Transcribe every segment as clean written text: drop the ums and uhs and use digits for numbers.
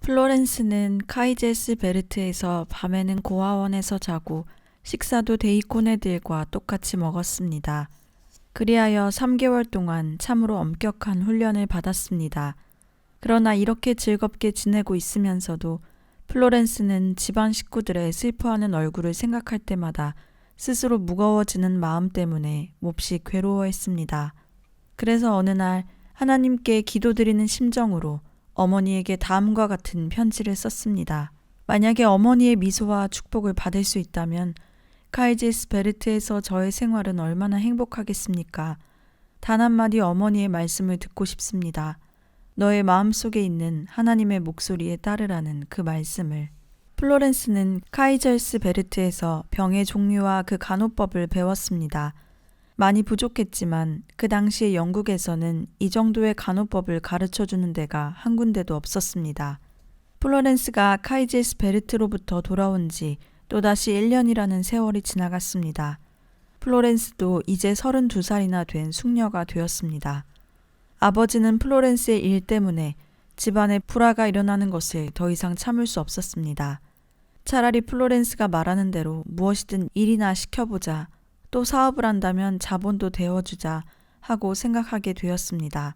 플로렌스는 카이제스 베르트에서 밤에는 고아원에서 자고 식사도 데이콘 애들과 똑같이 먹었습니다. 그리하여 3개월 동안 참으로 엄격한 훈련을 받았습니다. 그러나 이렇게 즐겁게 지내고 있으면서도 플로렌스는 집안 식구들의 슬퍼하는 얼굴을 생각할 때마다 스스로 무거워지는 마음 때문에 몹시 괴로워했습니다. 그래서 어느 날 하나님께 기도드리는 심정으로 어머니에게 다음과 같은 편지를 썼습니다. 만약에 어머니의 미소와 축복을 받을 수 있다면 카이제스 베르트에서 저의 생활은 얼마나 행복하겠습니까? 단 한마디 어머니의 말씀을 듣고 싶습니다. 너의 마음속에 있는 하나님의 목소리에 따르라는 그 말씀을. 플로렌스는 카이제스 베르트에서 병의 종류와 그 간호법을 배웠습니다. 많이 부족했지만 그 당시에 영국에서는 이 정도의 간호법을 가르쳐주는 데가 한 군데도 없었습니다. 플로렌스가 카이제스 베르트로부터 돌아온 지 또다시 1년이라는 세월이 지나갔습니다. 플로렌스도 이제 32살이나 된 숙녀가 되었습니다. 아버지는 플로렌스의 일 때문에 집안에 불화가 일어나는 것을 더 이상 참을 수 없었습니다. 차라리 플로렌스가 말하는 대로 무엇이든 일이나 시켜보자, 또 사업을 한다면 자본도 되어주자 하고 생각하게 되었습니다.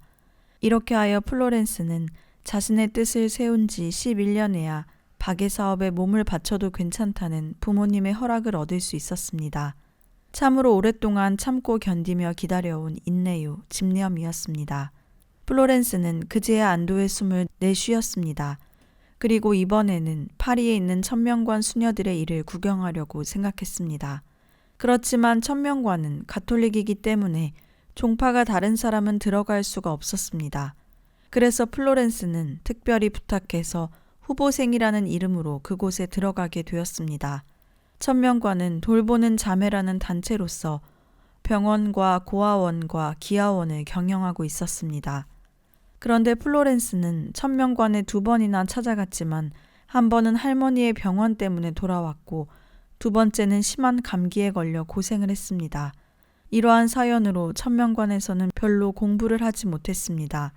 이렇게 하여 플로렌스는 자신의 뜻을 세운 지 11년에야 박의 사업에 몸을 바쳐도 괜찮다는 부모님의 허락을 얻을 수 있었습니다. 참으로 오랫동안 참고 견디며 기다려온 인내요, 집념이었습니다. 플로렌스는 그제야 안도의 숨을 내쉬었습니다. 그리고 이번에는 파리에 있는 천명관 수녀들의 일을 구경하려고 생각했습니다. 그렇지만 천명관은 가톨릭이기 때문에 종파가 다른 사람은 들어갈 수가 없었습니다. 그래서 플로렌스는 특별히 부탁해서 후보생이라는 이름으로 그곳에 들어가게 되었습니다. 천명관은 돌보는 자매라는 단체로서 병원과 고아원과 기아원을 경영하고 있었습니다. 그런데 플로렌스는 천명관에 2번이나 찾아갔지만 한 번은 할머니의 병원 때문에 돌아왔고 2번째는 심한 감기에 걸려 고생을 했습니다. 이러한 사연으로 천명관에서는 별로 공부를 하지 못했습니다.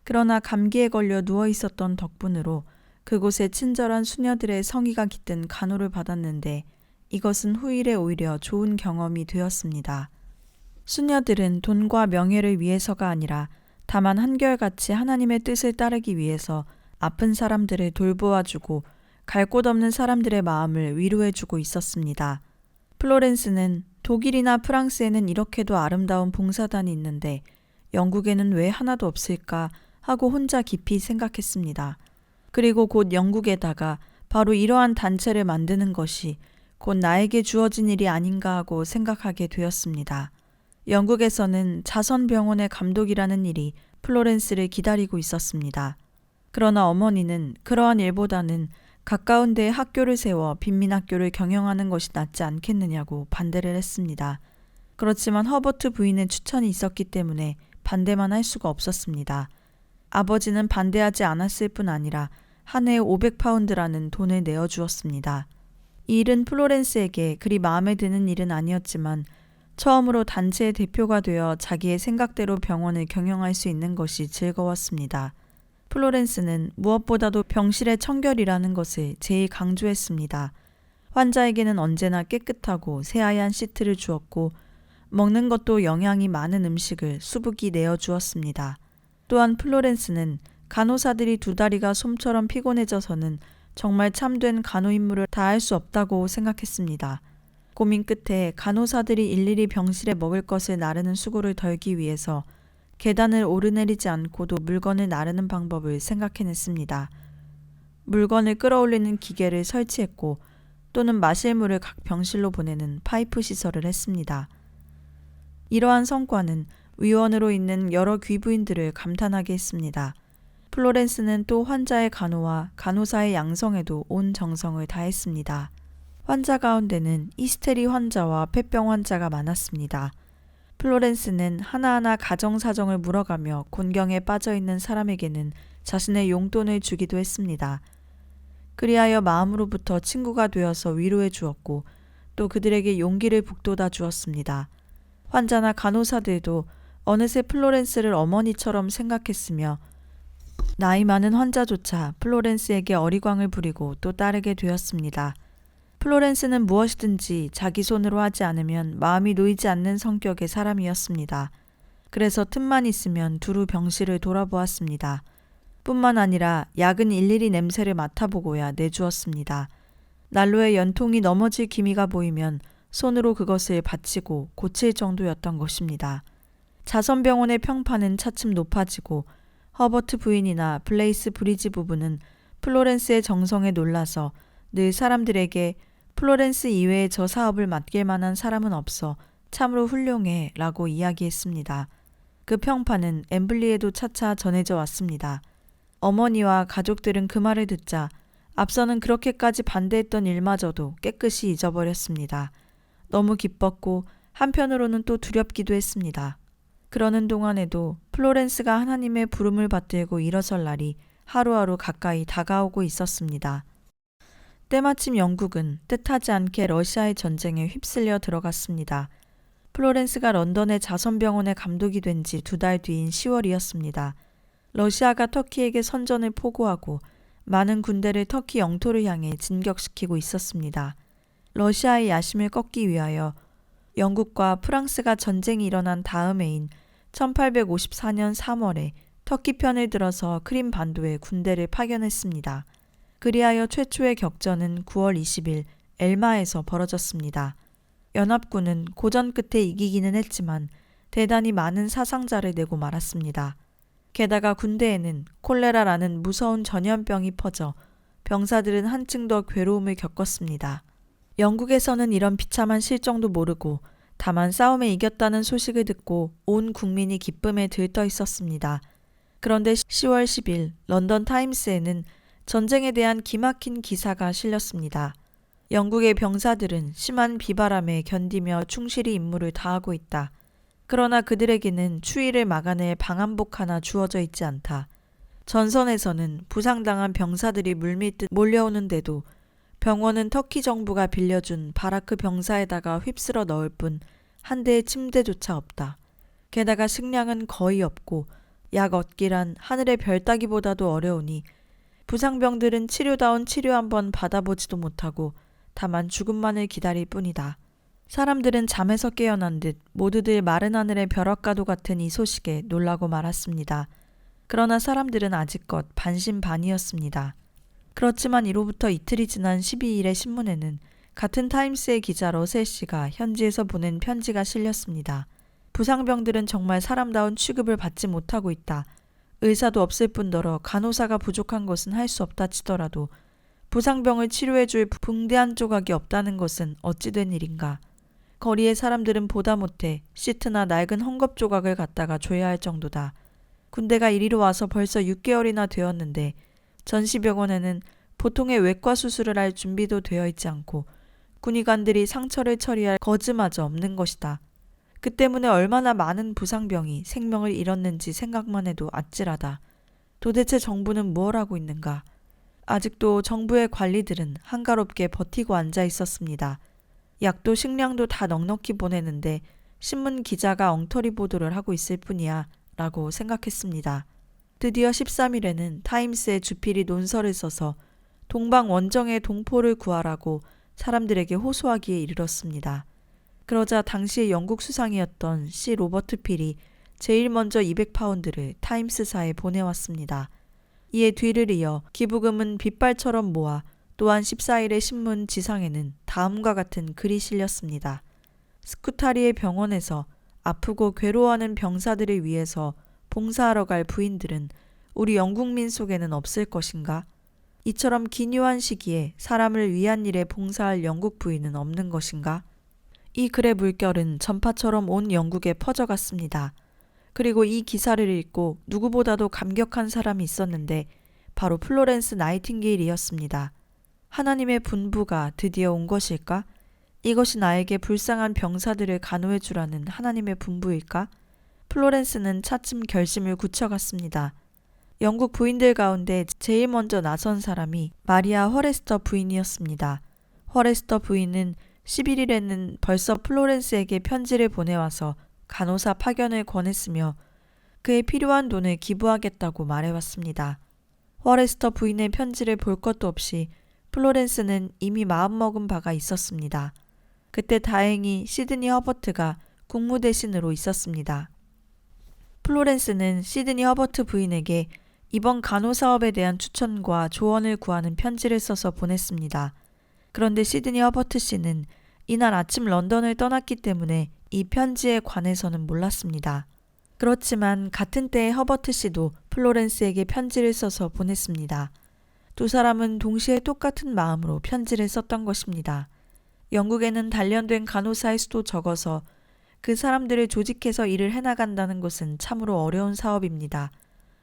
그러나 감기에 걸려 누워 있었던 덕분으로 그곳에 친절한 수녀들의 성의가 깃든 간호를 받았는데 이것은 후일에 오히려 좋은 경험이 되었습니다. 수녀들은 돈과 명예를 위해서가 아니라 다만 한결같이 하나님의 뜻을 따르기 위해서 아픈 사람들을 돌보아주고 갈 곳 없는 사람들의 마음을 위로해주고 있었습니다. 플로렌스는 독일이나 프랑스에는 이렇게도 아름다운 봉사단이 있는데 영국에는 왜 하나도 없을까 하고 혼자 깊이 생각했습니다. 그리고 곧 영국에다가 바로 이러한 단체를 만드는 것이 곧 나에게 주어진 일이 아닌가 하고 생각하게 되었습니다. 영국에서는 자선병원의 감독이라는 일이 플로렌스를 기다리고 있었습니다. 그러나 어머니는 그러한 일보다는 가까운 데에 학교를 세워 빈민학교를 경영하는 것이 낫지 않겠느냐고 반대를 했습니다. 그렇지만 허버트 부인의 추천이 있었기 때문에 반대만 할 수가 없었습니다. 아버지는 반대하지 않았을 뿐 아니라 한 해에 500파운드라는 돈을 내어주었습니다. 이 일은 플로렌스에게 그리 마음에 드는 일은 아니었지만 처음으로 단체의 대표가 되어 자기의 생각대로 병원을 경영할 수 있는 것이 즐거웠습니다. 플로렌스는 무엇보다도 병실의 청결이라는 것을 제일 강조했습니다. 환자에게는 언제나 깨끗하고 새하얀 시트를 주었고 먹는 것도 영양이 많은 음식을 수북이 내어주었습니다. 또한 플로렌스는 간호사들이 2다리가 솜처럼 피곤해져서는 정말 참된 간호 임무를 다할 수 없다고 생각했습니다. 고민 끝에 간호사들이 일일이 병실에 먹을 것을 나르는 수고를 덜기 위해서 계단을 오르내리지 않고도 물건을 나르는 방법을 생각해냈습니다. 물건을 끌어올리는 기계를 설치했고 또는 마실 물을 각 병실로 보내는 파이프 시설을 했습니다. 이러한 성과는 위원으로 있는 여러 귀부인들을 감탄하게 했습니다. 플로렌스는 또 환자의 간호와 간호사의 양성에도 온 정성을 다했습니다. 환자 가운데는 히스테리 환자와 폐병 환자가 많았습니다. 플로렌스는 하나하나 가정사정을 물어가며 곤경에 빠져있는 사람에게는 자신의 용돈을 주기도 했습니다. 그리하여 마음으로부터 친구가 되어서 위로해 주었고 또 그들에게 용기를 북돋아 주었습니다. 환자나 간호사들도 어느새 플로렌스를 어머니처럼 생각했으며 나이 많은 환자조차 플로렌스에게 어리광을 부리고 또 따르게 되었습니다. 플로렌스는 무엇이든지 자기 손으로 하지 않으면 마음이 놓이지 않는 성격의 사람이었습니다. 그래서 틈만 있으면 두루 병실을 돌아보았습니다. 뿐만 아니라 약은 일일이 냄새를 맡아보고야 내주었습니다. 난로에 연통이 넘어질 기미가 보이면 손으로 그것을 받치고 고칠 정도였던 것입니다. 자선병원의 평판은 차츰 높아지고 허버트 부인이나 블레이스 브리지 부부는 플로렌스의 정성에 놀라서 늘 사람들에게 플로렌스 이외에 저 사업을 맡길 만한 사람은 없어 참으로 훌륭해 라고 이야기했습니다. 그 평판은 엠블리에도 차차 전해져 왔습니다. 어머니와 가족들은 그 말을 듣자 앞서는 그렇게까지 반대했던 일마저도 깨끗이 잊어버렸습니다. 너무 기뻤고 한편으로는 또 두렵기도 했습니다. 그러는 동안에도 플로렌스가 하나님의 부름을 받들고 일어설 날이 하루하루 가까이 다가오고 있었습니다. 때마침 영국은 뜻하지 않게 러시아의 전쟁에 휩쓸려 들어갔습니다. 플로렌스가 런던의 자선병원의 감독이 된 지 2달 뒤인 10월이었습니다. 러시아가 터키에게 선전을 포고하고 많은 군대를 터키 영토를 향해 진격시키고 있었습니다. 러시아의 야심을 꺾기 위하여 영국과 프랑스가 전쟁이 일어난 다음 해인 1854년 3월에 터키 편을 들어서 크림 반도에 군대를 파견했습니다. 그리하여 최초의 격전은 9월 20일 엘마에서 벌어졌습니다. 연합군은 고전 끝에 이기기는 했지만 대단히 많은 사상자를 내고 말았습니다. 게다가 군대에는 콜레라라는 무서운 전염병이 퍼져 병사들은 한층 더 괴로움을 겪었습니다. 영국에서는 이런 비참한 실정도 모르고 다만 싸움에 이겼다는 소식을 듣고 온 국민이 기쁨에 들떠 있었습니다. 그런데 10월 10일 런던 타임스에는 전쟁에 대한 기막힌 기사가 실렸습니다. 영국의 병사들은 심한 비바람에 견디며 충실히 임무를 다하고 있다. 그러나 그들에게는 추위를 막아낼 방한복 하나 주어져 있지 않다. 전선에서는 부상당한 병사들이 물밀듯 몰려오는데도 병원은 터키 정부가 빌려준 바라크 병사에다가 휩쓸어 넣을 뿐 한 대의 침대조차 없다. 게다가 식량은 거의 없고 약 얻기란 하늘의 별 따기보다도 어려우니 부상병들은 치료다운 치료 한번 받아보지도 못하고 다만 죽음만을 기다릴 뿐이다. 사람들은 잠에서 깨어난 듯 모두들 마른 하늘의 벼락과도 같은 이 소식에 놀라고 말았습니다. 그러나 사람들은 아직껏 반신반의였습니다. 그렇지만 이로부터 이틀이 지난 12일의 신문에는 같은 타임스의 기자 러셀 씨가 현지에서 보낸 편지가 실렸습니다. 부상병들은 정말 사람다운 취급을 받지 못하고 있다. 의사도 없을 뿐더러 간호사가 부족한 것은 할 수 없다 치더라도 부상병을 치료해줄 붕대 한 조각이 없다는 것은 어찌 된 일인가. 거리의 사람들은 보다 못해 시트나 낡은 헝겊 조각을 갖다가 줘야 할 정도다. 군대가 이리로 와서 벌써 6개월이나 되었는데 전시병원에는 보통의 외과 수술을 할 준비도 되어 있지 않고 군의관들이 상처를 처리할 거즈마저 없는 것이다. 그 때문에 얼마나 많은 부상병이 생명을 잃었는지 생각만 해도 아찔하다. 도대체 정부는 뭘 하고 있는가? 아직도 정부의 관리들은 한가롭게 버티고 앉아 있었습니다. 약도 식량도 다 넉넉히 보내는데 신문 기자가 엉터리 보도를 하고 있을 뿐이야 라고 생각했습니다. 드디어 13일에는 타임스의 주필이 논설을 써서 동방 원정의 동포를 구하라고 사람들에게 호소하기에 이르렀습니다. 그러자 당시의 영국 수상이었던 C. 로버트 필이 제일 먼저 200파운드를 타임스사에 보내왔습니다. 이에 뒤를 이어 기부금은 빗발처럼 모아 또한 14일의 신문 지상에는 다음과 같은 글이 실렸습니다. 스쿠타리의 병원에서 아프고 괴로워하는 병사들을 위해서 봉사하러 갈 부인들은 우리 영국민 속에는 없을 것인가? 이처럼 기묘한 시기에 사람을 위한 일에 봉사할 영국 부인은 없는 것인가? 이 글의 물결은 전파처럼 온 영국에 퍼져갔습니다. 그리고 이 기사를 읽고 누구보다도 감격한 사람이 있었는데 바로 플로렌스 나이팅게일이었습니다. 하나님의 분부가 드디어 온 것일까? 이것이 나에게 불쌍한 병사들을 간호해 주라는 하나님의 분부일까? 플로렌스는 차츰 결심을 굳혀갔습니다. 영국 부인들 가운데 제일 먼저 나선 사람이 마리아 허레스터 부인이었습니다. 허레스터 부인은 11일에는 벌써 플로렌스에게 편지를 보내와서 간호사 파견을 권했으며 그에 필요한 돈을 기부하겠다고 말해왔습니다. 워레스터 부인의 편지를 볼 것도 없이 플로렌스는 이미 마음먹은 바가 있었습니다. 그때 다행히 시드니 허버트가 국무 대신으로 있었습니다. 플로렌스는 시드니 허버트 부인에게 이번 간호사업에 대한 추천과 조언을 구하는 편지를 써서 보냈습니다. 그런데 시드니 허버트 씨는 이날 아침 런던을 떠났기 때문에 이 편지에 관해서는 몰랐습니다. 그렇지만 같은 때에 허버트 씨도 플로렌스에게 편지를 써서 보냈습니다. 두 사람은 동시에 똑같은 마음으로 편지를 썼던 것입니다. 영국에는 단련된 간호사의 수도 적어서 그 사람들을 조직해서 일을 해나간다는 것은 참으로 어려운 사업입니다.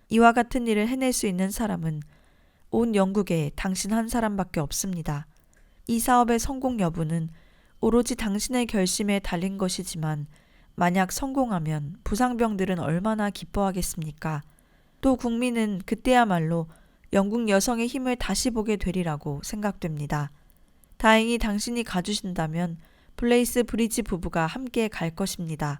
이와 같은 일을 해낼 수 있는 사람은 온 영국에 당신 한 사람밖에 없습니다. 이 사업의 성공 여부는 오로지 당신의 결심에 달린 것이지만 만약 성공하면 부상병들은 얼마나 기뻐하겠습니까? 또 국민은 그때야말로 영국 여성의 힘을 다시 보게 되리라고 생각됩니다. 다행히 당신이 가주신다면 블레이스 브리지 부부가 함께 갈 것입니다.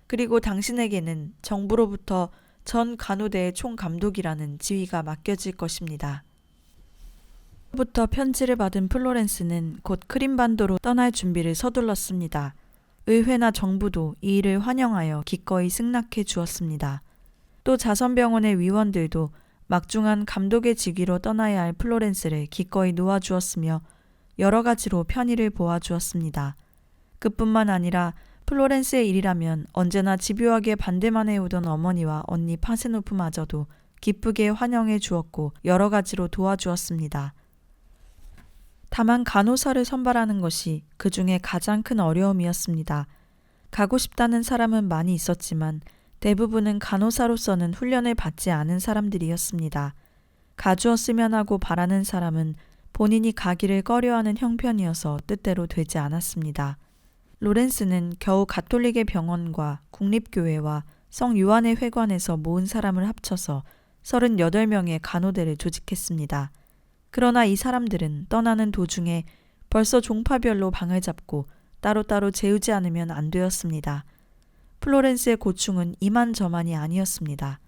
그리고 당신에게는 정부로부터 전 간호대의 총감독이라는 지위가 맡겨질 것입니다. 부터 편지를 받은 플로렌스는 곧 크림반도로 떠날 준비를 서둘렀습니다. 의회나 정부도 이 일을 환영하여 기꺼이 승낙해 주었습니다. 또 자선병원의 위원들도 막중한 감독의 직위로 떠나야 할 플로렌스를 기꺼이 놓아주었으며 여러 가지로 편의를 보아주었습니다. 그뿐만 아니라 플로렌스의 일이라면 언제나 집요하게 반대만 해오던 어머니와 언니 파세노프마저도 기쁘게 환영해 주었고 여러 가지로 도와주었습니다. 다만 간호사를 선발하는 것이 그 중에 가장 큰 어려움이었습니다. 가고 싶다는 사람은 많이 있었지만 대부분은 간호사로서는 훈련을 받지 않은 사람들이었습니다. 가주었으면 하고 바라는 사람은 본인이 가기를 꺼려하는 형편이어서 뜻대로 되지 않았습니다. 로렌스는 겨우 가톨릭의 병원과 국립교회와 성유한의 회관에서 모은 사람을 합쳐서 38명의 간호대를 조직했습니다. 그러나 이 사람들은 떠나는 도중에 벌써 종파별로 방을 잡고 따로따로 재우지 않으면 안 되었습니다. 플로렌스의 고충은 이만저만이 아니었습니다.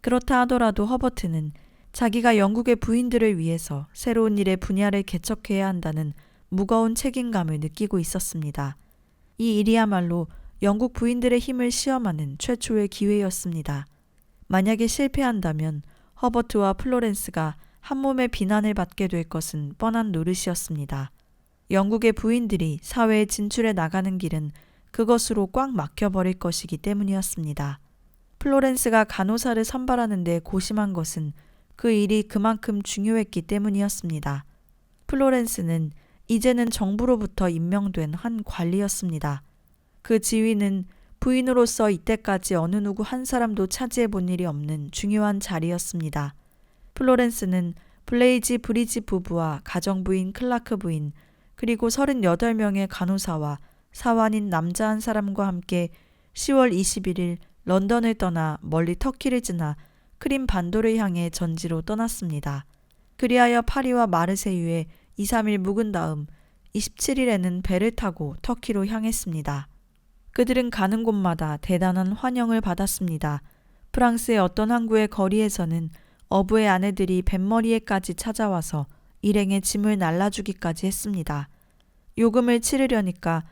그렇다 하더라도 허버트는 자기가 영국의 부인들을 위해서 새로운 일의 분야를 개척해야 한다는 무거운 책임감을 느끼고 있었습니다. 이 일이야말로 영국 부인들의 힘을 시험하는 최초의 기회였습니다. 만약에 실패한다면 허버트와 플로렌스가 한 몸의 비난을 받게 될 것은 뻔한 노릇이었습니다. 영국의 부인들이 사회에 진출해 나가는 길은 그것으로 꽉 막혀버릴 것이기 때문이었습니다. 플로렌스가 간호사를 선발하는 데 고심한 것은 그 일이 그만큼 중요했기 때문이었습니다. 플로렌스는 이제는 정부로부터 임명된 한 관리였습니다. 그 지위는 부인으로서 이때까지 어느 누구 한 사람도 차지해 본 일이 없는 중요한 자리였습니다. 플로렌스는 블레이지 브리지 부부와 가정부인 클라크 부인 그리고 38명의 간호사와 사환인 남자 한 사람과 함께 10월 21일 런던을 떠나 멀리 터키를 지나 크림 반도를 향해 전지로 떠났습니다. 그리하여 파리와 마르세유에 2, 3일 묵은 다음 27일에는 배를 타고 터키로 향했습니다. 그들은 가는 곳마다 대단한 환영을 받았습니다. 프랑스의 어떤 항구의 거리에서는 어부의 아내들이 뱃머리에까지 찾아와서 일행의 짐을 날라주기까지 했습니다. 요금을 치르려니까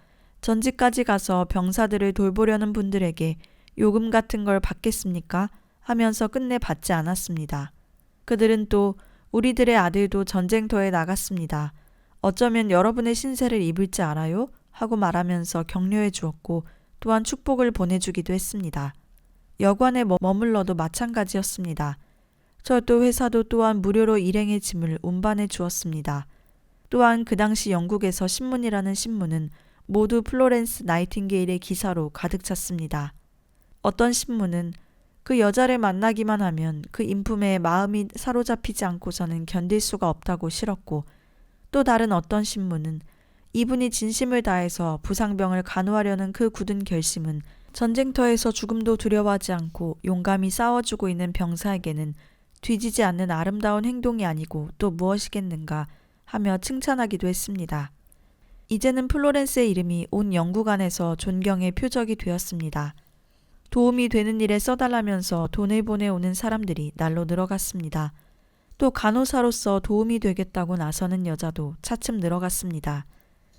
전지까지 가서 병사들을 돌보려는 분들에게 요금 같은 걸 받겠습니까? 하면서 끝내 받지 않았습니다. 그들은 또 우리들의 아들도 전쟁터에 나갔습니다. 어쩌면 여러분의 신세를 입을지 알아요? 하고 말하면서 격려해 주었고 또한 축복을 보내주기도 했습니다. 여관에 머물러도 마찬가지였습니다. 철도 회사도 또한 무료로 일행의 짐을 운반해 주었습니다. 또한 그 당시 영국에서 신문이라는 신문은 모두 플로렌스 나이팅게일의 기사로 가득 찼습니다. 어떤 신문은 그 여자를 만나기만 하면 그 인품에 마음이 사로잡히지 않고서는 견딜 수가 없다고 실었고 또 다른 어떤 신문은 이분이 진심을 다해서 부상병을 간호하려는 그 굳은 결심은 전쟁터에서 죽음도 두려워하지 않고 용감히 싸워주고 있는 병사에게는 뒤지지 않는 아름다운 행동이 아니고 또 무엇이겠는가 하며 칭찬하기도 했습니다. 이제는 플로렌스의 이름이 온 영국 안에서 존경의 표적이 되었습니다. 도움이 되는 일에 써달라면서 돈을 보내오는 사람들이 날로 늘어갔습니다. 또 간호사로서 도움이 되겠다고 나서는 여자도 차츰 늘어갔습니다.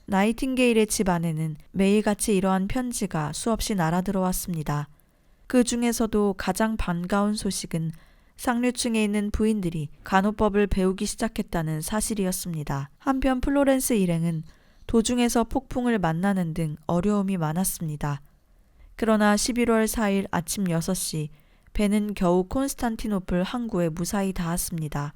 나이팅게일의 집 안에는 매일같이 이러한 편지가 수없이 날아들어왔습니다. 그 중에서도 가장 반가운 소식은 상류층에 있는 부인들이 간호법을 배우기 시작했다는 사실이었습니다. 한편 플로렌스 일행은 도중에서 폭풍을 만나는 등 어려움이 많았습니다. 그러나 11월 4일 아침 6시 배는 겨우 콘스탄티노플 항구에 무사히 닿았습니다.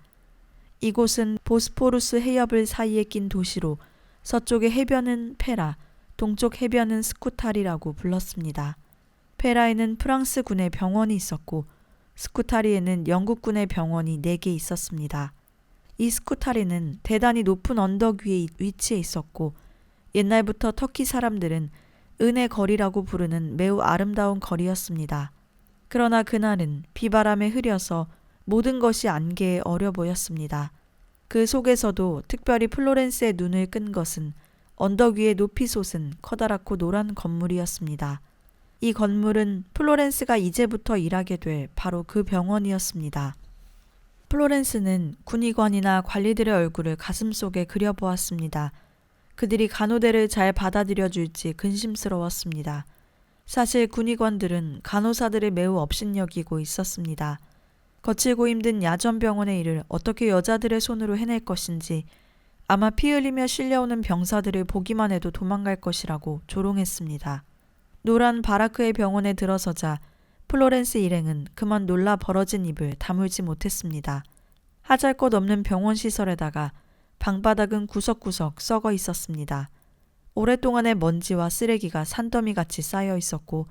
이곳은 보스포루스 해협을 사이에 낀 도시로 서쪽의 해변은 페라, 동쪽 해변은 스쿠타리라고 불렀습니다. 페라에는 프랑스군의 병원이 있었고 스쿠타리에는 영국군의 병원이 4개 있었습니다. 이 스쿠타리는 대단히 높은 언덕 위에 위치해 있었고 옛날부터 터키 사람들은 은의 거리라고 부르는 매우 아름다운 거리였습니다. 그러나 그날은 비바람에 흐려서 모든 것이 안개에 어려 보였습니다. 그 속에서도 특별히 플로렌스의 눈을 끈 것은 언덕 위에 높이 솟은 커다랗고 노란 건물이었습니다. 이 건물은 플로렌스가 이제부터 일하게 될 바로 그 병원이었습니다. 플로렌스는 군의관이나 관리들의 얼굴을 가슴속에 그려보았습니다. 그들이 간호대를 잘 받아들여 줄지 근심스러웠습니다. 사실 군의관들은 간호사들을 매우 업신여기고 있었습니다. 거칠고 힘든 야전병원의 일을 어떻게 여자들의 손으로 해낼 것인지 아마 피 흘리며 실려오는 병사들을 보기만 해도 도망갈 것이라고 조롱했습니다. 노란 바라크의 병원에 들어서자 플로렌스 일행은 그만 놀라 벌어진 입을 다물지 못했습니다. 하잘것없는 병원 시설에다가 방바닥은 구석구석 썩어 있었습니다. 오랫동안의 먼지와 쓰레기가 산더미같이 쌓여 있었고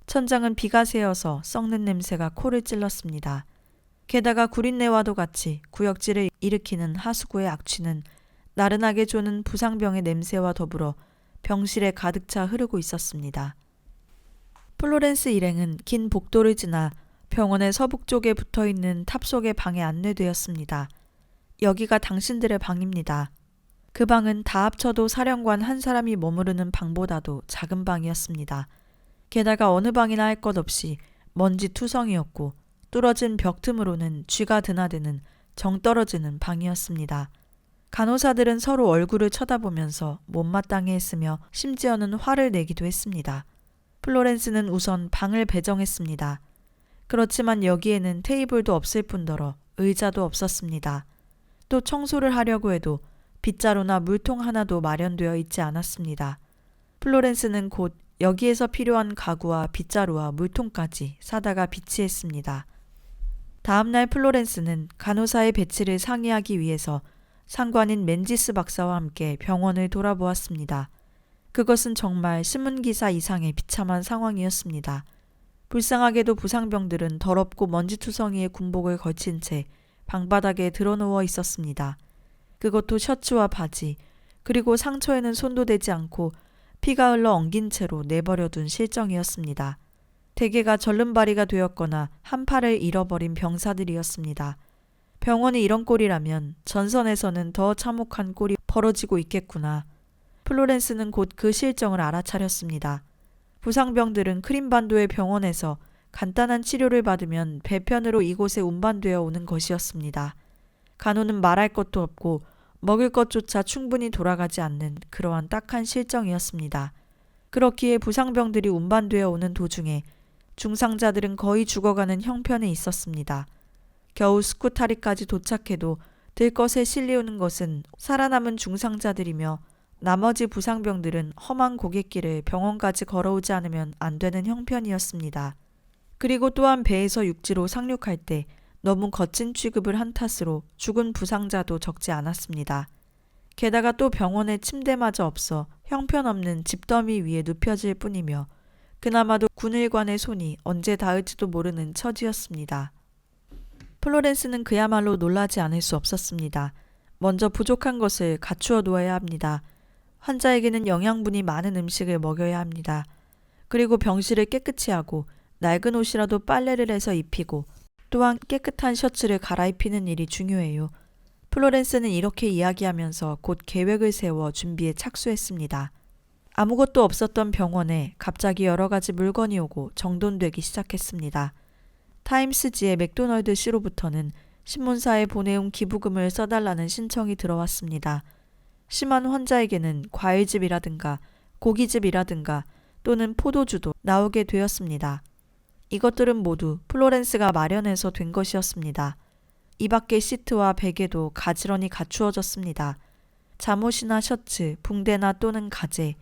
천장은 비가 새어서 썩는 냄새가 코를 찔렀습니다. 게다가 구린내와도 같이 구역질을 일으키는 하수구의 악취는 나른하게 조는 부상병의 냄새와 더불어 병실에 가득 차 흐르고 있었습니다. 플로렌스 일행은 긴 복도를 지나 병원의 서북쪽에 붙어있는 탑속의 방에 안내되었습니다. 여기가 당신들의 방입니다. 그 방은 다 합쳐도 사령관 한 사람이 머무르는 방보다도 작은 방이었습니다. 게다가 어느 방이나 할 것 없이 먼지 투성이었고 뚫어진 벽 틈으로는 쥐가 드나드는 정 떨어지는 방이었습니다. 간호사들은 서로 얼굴을 쳐다보면서 못마땅해 했으며 심지어는 화를 내기도 했습니다. 플로렌스는 우선 방을 배정했습니다. 그렇지만 여기에는 테이블도 없을 뿐더러 의자도 없었습니다. 또 청소를 하려고 해도 빗자루나 물통 하나도 마련되어 있지 않았습니다. 플로렌스는 곧 여기에서 필요한 가구와 빗자루와 물통까지 사다가 비치했습니다. 다음날 플로렌스는 간호사의 배치를 상의하기 위해서 상관인 맨지스 박사와 함께 병원을 돌아보았습니다. 그것은 정말 신문기사 이상의 비참한 상황이었습니다. 불쌍하게도 부상병들은 더럽고 먼지투성이의 군복을 걸친 채 방바닥에 드러누워 있었습니다. 그것도 셔츠와 바지, 그리고 상처에는 손도 대지 않고 피가 흘러 엉긴 채로 내버려둔 실정이었습니다. 대개가 절름발이가 되었거나 한 팔을 잃어버린 병사들이었습니다. 병원이 이런 꼴이라면 전선에서는 더 참혹한 꼴이 벌어지고 있겠구나. 플로렌스는 곧 그 실정을 알아차렸습니다. 부상병들은 크림반도의 병원에서 간단한 치료를 받으면 배편으로 이곳에 운반되어 오는 것이었습니다. 간호는 말할 것도 없고 먹을 것조차 충분히 돌아가지 않는 그러한 딱한 실정이었습니다. 그렇기에 부상병들이 운반되어 오는 도중에 중상자들은 거의 죽어가는 형편에 있었습니다. 겨우 스쿠타리까지 도착해도 들것에 실려오는 것은 살아남은 중상자들이며 나머지 부상병들은 험한 고갯길을 병원까지 걸어오지 않으면 안 되는 형편이었습니다. 그리고 또한 배에서 육지로 상륙할 때 너무 거친 취급을 한 탓으로 죽은 부상자도 적지 않았습니다. 게다가 또 병원에 침대마저 없어 형편없는 집더미 위에 눕혀질 뿐이며 그나마도 군의관의 손이 언제 닿을지도 모르는 처지였습니다. 플로렌스는 그야말로 놀라지 않을 수 없었습니다. 먼저 부족한 것을 갖추어 두어야 합니다. 환자에게는 영양분이 많은 음식을 먹여야 합니다. 그리고 병실을 깨끗이 하고 낡은 옷이라도 빨래를 해서 입히고 또한 깨끗한 셔츠를 갈아입히는 일이 중요해요. 플로렌스는 이렇게 이야기하면서 곧 계획을 세워 준비에 착수했습니다. 아무것도 없었던 병원에 갑자기 여러 가지 물건이 오고 정돈되기 시작했습니다. 타임스지의 맥도널드 씨로부터는 신문사에 보내온 기부금을 써달라는 신청이 들어왔습니다. 심한 환자에게는 과일즙이라든가 고기즙이라든가 또는 포도주도 나오게 되었습니다. 이것들은 모두 플로렌스가 마련해서 된 것이었습니다. 이 밖에 시트와 베개도 가지런히 갖추어졌습니다. 잠옷이나 셔츠, 붕대나 또는 가재,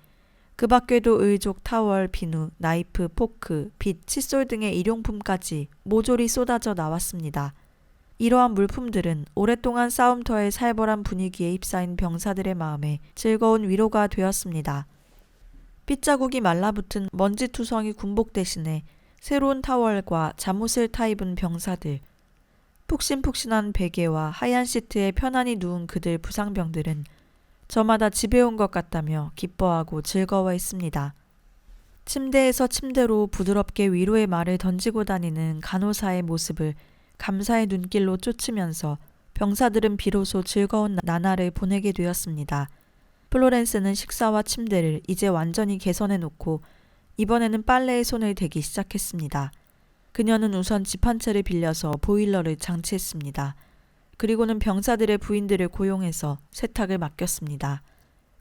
그 밖에도 의족, 타월, 비누, 나이프, 포크, 빗, 칫솔 등의 일용품까지 모조리 쏟아져 나왔습니다. 이러한 물품들은 오랫동안 싸움터의 살벌한 분위기에 휩싸인 병사들의 마음에 즐거운 위로가 되었습니다. 핏자국이 말라붙은 먼지투성이 군복 대신에 새로운 타월과 잠옷을 타입은 병사들, 푹신푹신한 베개와 하얀 시트에 편안히 누운 그들 부상병들은 저마다 집에 온 것 같다며 기뻐하고 즐거워했습니다. 침대에서 침대로 부드럽게 위로의 말을 던지고 다니는 간호사의 모습을 감사의 눈길로 쫓으면서 병사들은 비로소 즐거운 나날을 보내게 되었습니다. 플로렌스는 식사와 침대를 이제 완전히 개선해 놓고 이번에는 빨래에 손을 대기 시작했습니다. 그녀는 우선 집 한 채를 빌려서 보일러를 장치했습니다. 그리고는 병사들의 부인들을 고용해서 세탁을 맡겼습니다.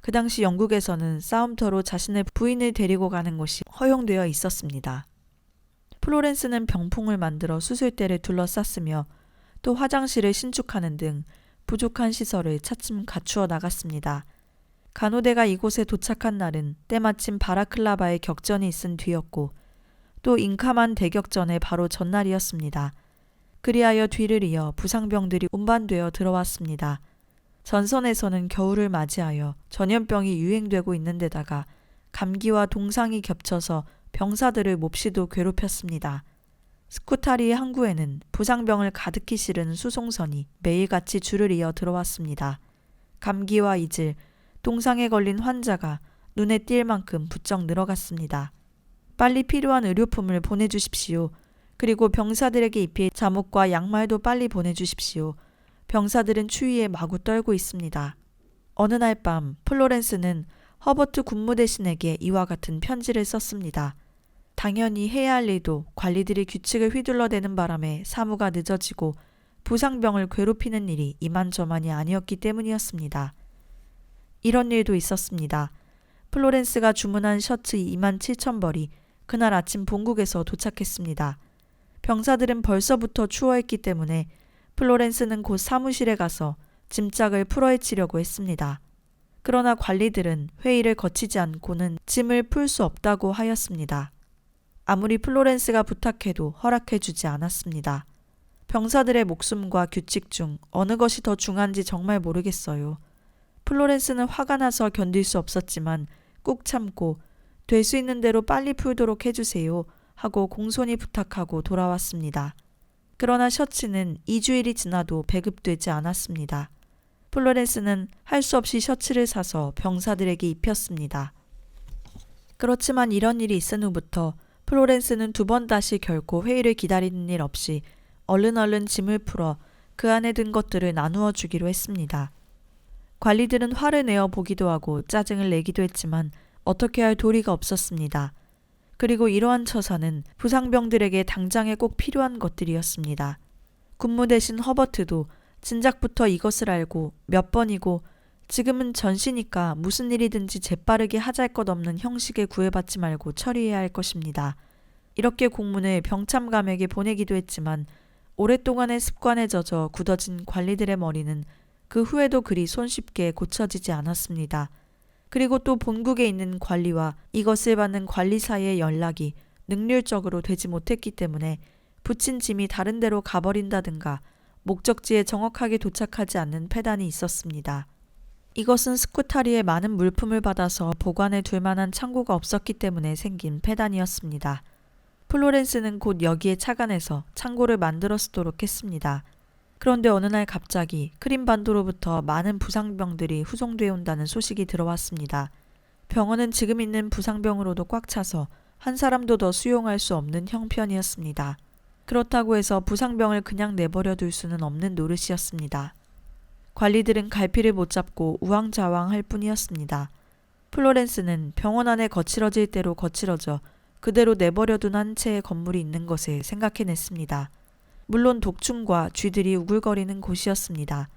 그 당시 영국에서는 싸움터로 자신의 부인을 데리고 가는 것이 허용되어 있었습니다. 플로렌스는 병풍을 만들어 수술대를 둘러쌌으며 또 화장실을 신축하는 등 부족한 시설을 차츰 갖추어 나갔습니다. 간호대가 이곳에 도착한 날은 때마침 바라클라바의 격전이 있은 뒤였고 또 잉카만 대격전의 바로 전날이었습니다. 그리하여 뒤를 이어 부상병들이 운반되어 들어왔습니다. 전선에서는 겨울을 맞이하여 전염병이 유행되고 있는 데다가 감기와 동상이 겹쳐서 병사들을 몹시도 괴롭혔습니다. 스쿠타리의 항구에는 부상병을 가득히 실은 수송선이 매일같이 줄을 이어 들어왔습니다. 감기와 이질, 동상에 걸린 환자가 눈에 띌 만큼 부쩍 늘어갔습니다. 빨리 필요한 의료품을 보내주십시오. 그리고 병사들에게 입힐 잠옷과 양말도 빨리 보내주십시오. 병사들은 추위에 마구 떨고 있습니다. 어느 날 밤 플로렌스는 허버트 군무대신에게 이와 같은 편지를 썼습니다. 당연히 해야 할 일도 관리들이 규칙을 휘둘러대는 바람에 사무가 늦어지고 부상병을 괴롭히는 일이 이만저만이 아니었기 때문이었습니다. 이런 일도 있었습니다. 플로렌스가 주문한 셔츠 27,000벌이 그날 아침 본국에서 도착했습니다. 병사들은 벌써부터 추워했기 때문에 플로렌스는 곧 사무실에 가서 짐짝을 풀어헤치려고 했습니다. 그러나 관리들은 회의를 거치지 않고는 짐을 풀 수 없다고 하였습니다. 아무리 플로렌스가 부탁해도 허락해주지 않았습니다. 병사들의 목숨과 규칙 중 어느 것이 더 중한지 정말 모르겠어요. 플로렌스는 화가 나서 견딜 수 없었지만 꾹 참고 될 수 있는 대로 빨리 풀도록 해주세요 하고 공손히 부탁하고 돌아왔습니다. 그러나 셔츠는 2주일이 지나도 배급되지 않았습니다. 플로렌스는 할 수 없이 셔츠를 사서 병사들에게 입혔습니다. 그렇지만 이런 일이 있은 후부터 플로렌스는 2번 다시 결코 회의를 기다리는 일 없이 얼른 짐을 풀어 그 안에 든 것들을 나누어 주기로 했습니다. 관리들은 화를 내어 보기도 하고 짜증을 내기도 했지만 어떻게 할 도리가 없었습니다. 그리고 이러한 처사는 부상병들에게 당장에 꼭 필요한 것들이었습니다. 군무 대신 허버트도 진작부터 이것을 알고 몇 번이고 지금은 전시니까 무슨 일이든지 재빠르게 하잘 것 없는 형식에 구애받지 말고 처리해야 할 것입니다. 이렇게 공문을 병참감에게 보내기도 했지만 오랫동안의 습관에 젖어 굳어진 관리들의 머리는 그 후에도 그리 손쉽게 고쳐지지 않았습니다. 그리고 또 본국에 있는 관리와 이것을 받는 관리 사이의 연락이 능률적으로 되지 못했기 때문에 붙인 짐이 다른 데로 가버린다든가 목적지에 정확하게 도착하지 않는 폐단이 있었습니다. 이것은 스쿠타리에 많은 물품을 받아서 보관해 둘 만한 창고가 없었기 때문에 생긴 폐단이었습니다. 플로렌스는 곧 여기에 착안해서 창고를 만들어 쓰도록 했습니다. 그런데 어느 날 갑자기 크림반도로부터 많은 부상병들이 후송되어 온다는 소식이 들어왔습니다. 병원은 지금 있는 부상병으로도 꽉 차서 한 사람도 더 수용할 수 없는 형편이었습니다. 그렇다고 해서 부상병을 그냥 내버려 둘 수는 없는 노릇이었습니다. 관리들은 갈피를 못 잡고 우왕좌왕할 뿐이었습니다. 플로렌스는 병원 안에 거칠어질 대로 거칠어져 그대로 내버려둔 한 채의 건물이 있는 것을 생각해냈습니다. 물론 독충과 쥐들이 우글거리는 곳이었습니다.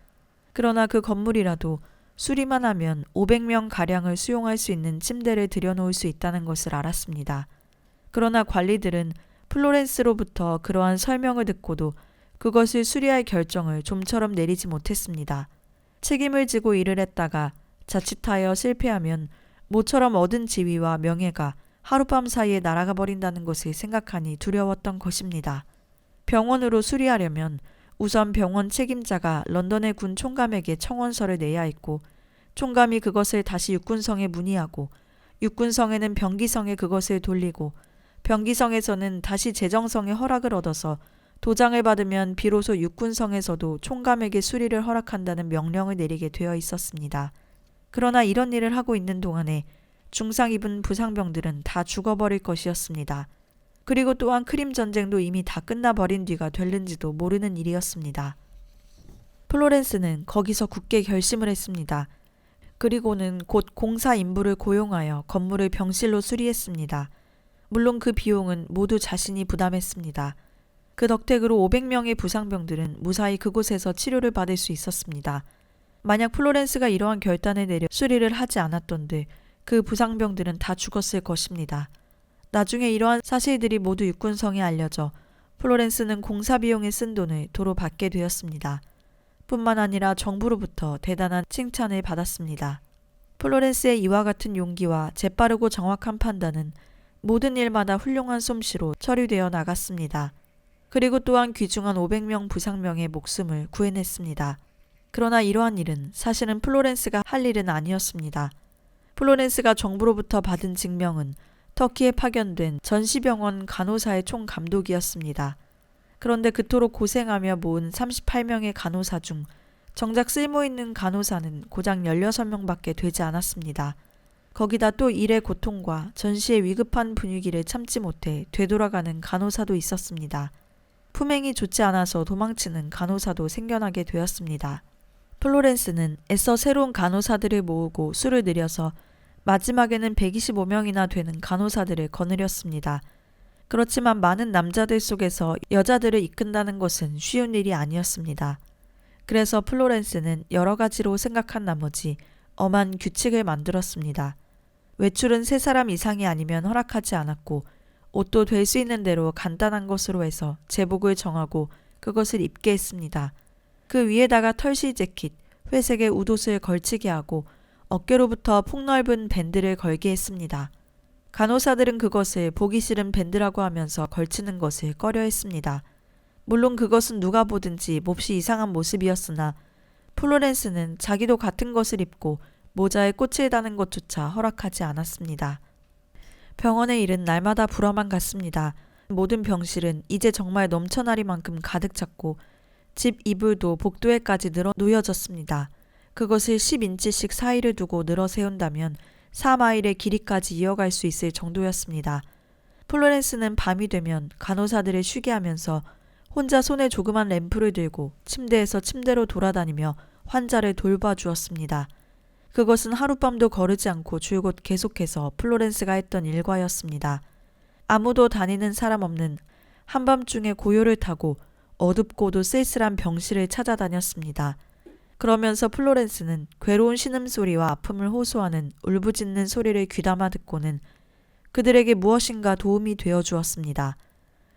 그러나 그 건물이라도 수리만 하면 500명 가량을 수용할 수 있는 침대를 들여놓을 수 있다는 것을 알았습니다. 그러나 관리들은 플로렌스로부터 그러한 설명을 듣고도 그것을 수리할 결정을 좀처럼 내리지 못했습니다. 책임을 지고 일을 했다가 자칫하여 실패하면 모처럼 얻은 지위와 명예가 하룻밤 사이에 날아가 버린다는 것을 생각하니 두려웠던 것입니다. 병원으로 수리하려면 우선 병원 책임자가 런던의 군 총감에게 청원서를 내야 했고, 총감이 그것을 다시 육군성에 문의하고, 육군성에는 병기성에 그것을 돌리고, 병기성에서는 다시 재정성에 허락을 얻어서 도장을 받으면 비로소 육군성에서도 총감에게 수리를 허락한다는 명령을 내리게 되어 있었습니다. 그러나 이런 일을 하고 있는 동안에 중상 입은 부상병들은 다 죽어버릴 것이었습니다. 그리고 또한 크림 전쟁도 이미 다 끝나버린 뒤가 될는지도 모르는 일이었습니다. 플로렌스는 거기서 굳게 결심을 했습니다. 그리고는 곧 공사 인부를 고용하여 건물을 병실로 수리했습니다. 물론 그 비용은 모두 자신이 부담했습니다. 그 덕택으로 500명의 부상병들은 무사히 그곳에서 치료를 받을 수 있었습니다. 만약 플로렌스가 이러한 결단을 내려 수리를 하지 않았던데 그 부상병들은 다 죽었을 것입니다. 나중에 이러한 사실들이 모두 육군성에 알려져 플로렌스는 공사 비용에 쓴 돈을 도로 받게 되었습니다. 뿐만 아니라 정부로부터 대단한 칭찬을 받았습니다. 플로렌스의 이와 같은 용기와 재빠르고 정확한 판단은 모든 일마다 훌륭한 솜씨로 처리되어 나갔습니다. 그리고 또한 귀중한 500명 부상명의 목숨을 구해냈습니다. 그러나 이러한 일은 사실은 플로렌스가 할 일은 아니었습니다. 플로렌스가 정부로부터 받은 직명은 터키에 파견된 전시병원 간호사의 총감독이었습니다. 그런데 그토록 고생하며 모은 38명의 간호사 중 정작 쓸모있는 간호사는 고작 16명밖에 되지 않았습니다. 거기다 또 일의 고통과 전시의 위급한 분위기를 참지 못해 되돌아가는 간호사도 있었습니다. 품행이 좋지 않아서 도망치는 간호사도 생겨나게 되었습니다. 플로렌스는 애써 새로운 간호사들을 모으고 수를 늘여서 마지막에는 125명이나 되는 간호사들을 거느렸습니다. 그렇지만 많은 남자들 속에서 여자들을 이끈다는 것은 쉬운 일이 아니었습니다. 그래서 플로렌스는 여러 가지로 생각한 나머지 엄한 규칙을 만들었습니다. 외출은 3사람 이상이 아니면 허락하지 않았고, 옷도 될 수 있는 대로 간단한 것으로 해서 제복을 정하고 그것을 입게 했습니다. 그 위에다가 털실 재킷, 회색의 웃옷을 걸치게 하고 어깨로부터 폭넓은 밴드를 걸게 했습니다. 간호사들은 그것을 보기 싫은 밴드라고 하면서 걸치는 것을 꺼려했습니다. 물론 그것은 누가 보든지 몹시 이상한 모습이었으나 플로렌스는 자기도 같은 것을 입고 모자에 꽃을 다는 것조차 허락하지 않았습니다. 병원의 일은 날마다 불화만 같습니다. 모든 병실은 이제 정말 넘쳐나리만큼 가득 찼고 집 이불도 복도에까지 늘어 놓여졌습니다. 그것을 10인치씩 사이를 두고 늘어 세운다면 4마일의 길이까지 이어갈 수 있을 정도였습니다. 플로렌스는 밤이 되면 간호사들을 쉬게 하면서 혼자 손에 조그만 램프를 들고 침대에서 침대로 돌아다니며 환자를 돌봐주었습니다. 그것은 하룻밤도 거르지 않고 줄곧 계속해서 플로렌스가 했던 일과였습니다. 아무도 다니는 사람 없는 한밤중에 고요를 타고 어둡고도 쓸쓸한 병실을 찾아다녔습니다. 그러면서 플로렌스는 괴로운 신음소리와 아픔을 호소하는 울부짖는 소리를 귀담아 듣고는 그들에게 무엇인가 도움이 되어 주었습니다.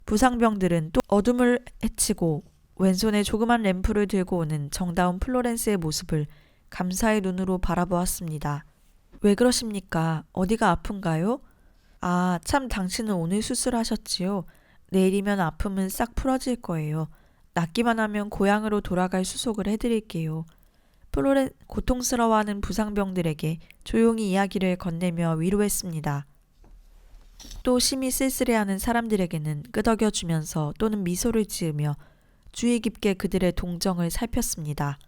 부상병들은 또 어둠을 헤치고 왼손에 조그만 램프를 들고 오는 정다운 플로렌스의 모습을 감사의 눈으로 바라보았습니다. 왜 그러십니까? 어디가 아픈가요? 아, 참 당신은 오늘 수술하셨지요? 내일이면 아픔은 싹 풀어질 거예요. 낫기만 하면 고향으로 돌아갈 수속을 해드릴게요. 고통스러워하는 부상병들에게 조용히 이야기를 건네며 위로했습니다. 또 심히 쓸쓸해하는 사람들에게는 끄덕여주면서 또는 미소를 지으며 주의 깊게 그들의 동정을 살폈습니다.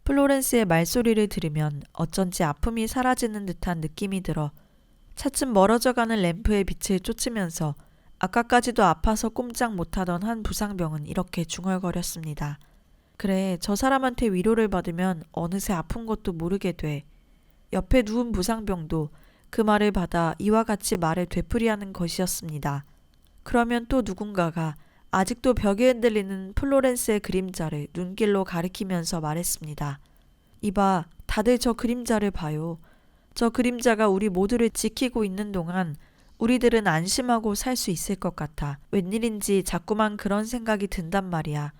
플로렌스의 말소리를 들으면 어쩐지 아픔이 사라지는 듯한 느낌이 들어 차츰 멀어져가는 램프의 빛을 쫓으면서 아까까지도 아파서 꼼짝 못하던 한 부상병은 이렇게 중얼거렸습니다. 그래, 저 사람한테 위로를 받으면 어느새 아픈 것도 모르게 돼. 옆에 누운 부상병도 그 말을 받아 이와 같이 말을 되풀이하는 것이었습니다. 그러면 또 누군가가 아직도 벽에 흔들리는 플로렌스의 그림자를 눈길로 가리키면서 말했습니다. 이봐, 다들 저 그림자를 봐요. 저 그림자가 우리 모두를 지키고 있는 동안 우리들은 안심하고 살 수 있을 것 같아. 웬일인지 자꾸만 그런 생각이 든단 말이야.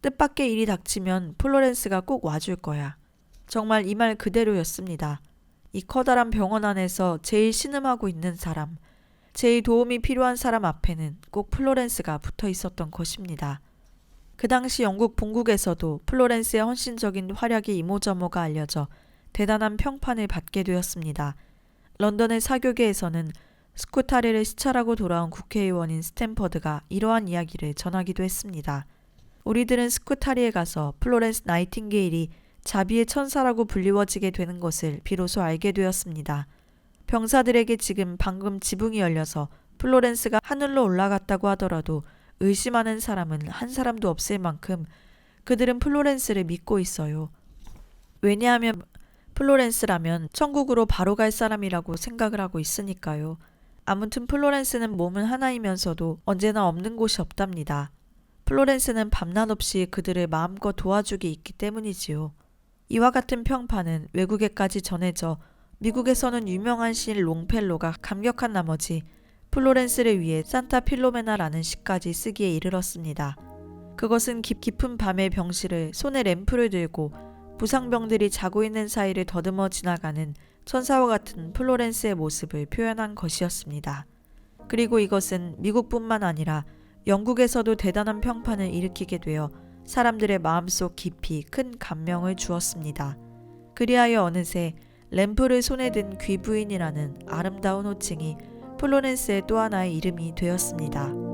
뜻밖의 일이 닥치면 플로렌스가 꼭 와줄 거야. 정말 이 말 그대로였습니다. 이 커다란 병원 안에서 제일 신음하고 있는 사람, 제일 도움이 필요한 사람 앞에는 꼭 플로렌스가 붙어 있었던 것입니다. 그 당시 영국 본국에서도 플로렌스의 헌신적인 활약이 이모저모가 알려져 대단한 평판을 받게 되었습니다. 런던의 사교계에서는 스쿠타리를 시찰하고 돌아온 국회의원인 스탠퍼드가 이러한 이야기를 전하기도 했습니다. 우리들은 스쿠타리에 가서 플로렌스 나이팅게일이 자비의 천사라고 불리워지게 되는 것을 비로소 알게 되었습니다. 병사들에게 지금 방금 지붕이 열려서 플로렌스가 하늘로 올라갔다고 하더라도 의심하는 사람은 한 사람도 없을 만큼 그들은 플로렌스를 믿고 있어요. 왜냐하면 플로렌스라면 천국으로 바로 갈 사람이라고 생각을 하고 있으니까요. 아무튼 플로렌스는 몸은 하나이면서도 언제나 없는 곳이 없답니다. 플로렌스는 밤낮 없이 그들을 마음껏 도와주기 있기 때문이지요. 이와 같은 평판은 외국에까지 전해져 미국에서는 유명한 시인 롱펠로가 감격한 나머지 플로렌스를 위해 산타 필로메나라는 시까지 쓰기에 이르렀습니다. 그것은 깊은 밤의 병실을 손에 램프를 들고 부상병들이 자고 있는 사이를 더듬어 지나가는 천사와 같은 플로렌스의 모습을 표현한 것이었습니다. 그리고 이것은 미국뿐만 아니라 영국에서도 대단한 평판을 일으키게 되어 사람들의 마음속 깊이 큰 감명을 주었습니다. 그리하여 어느새 램프를 손에 든 귀부인이라는 아름다운 호칭이 플로렌스의 또 하나의 이름이 되었습니다.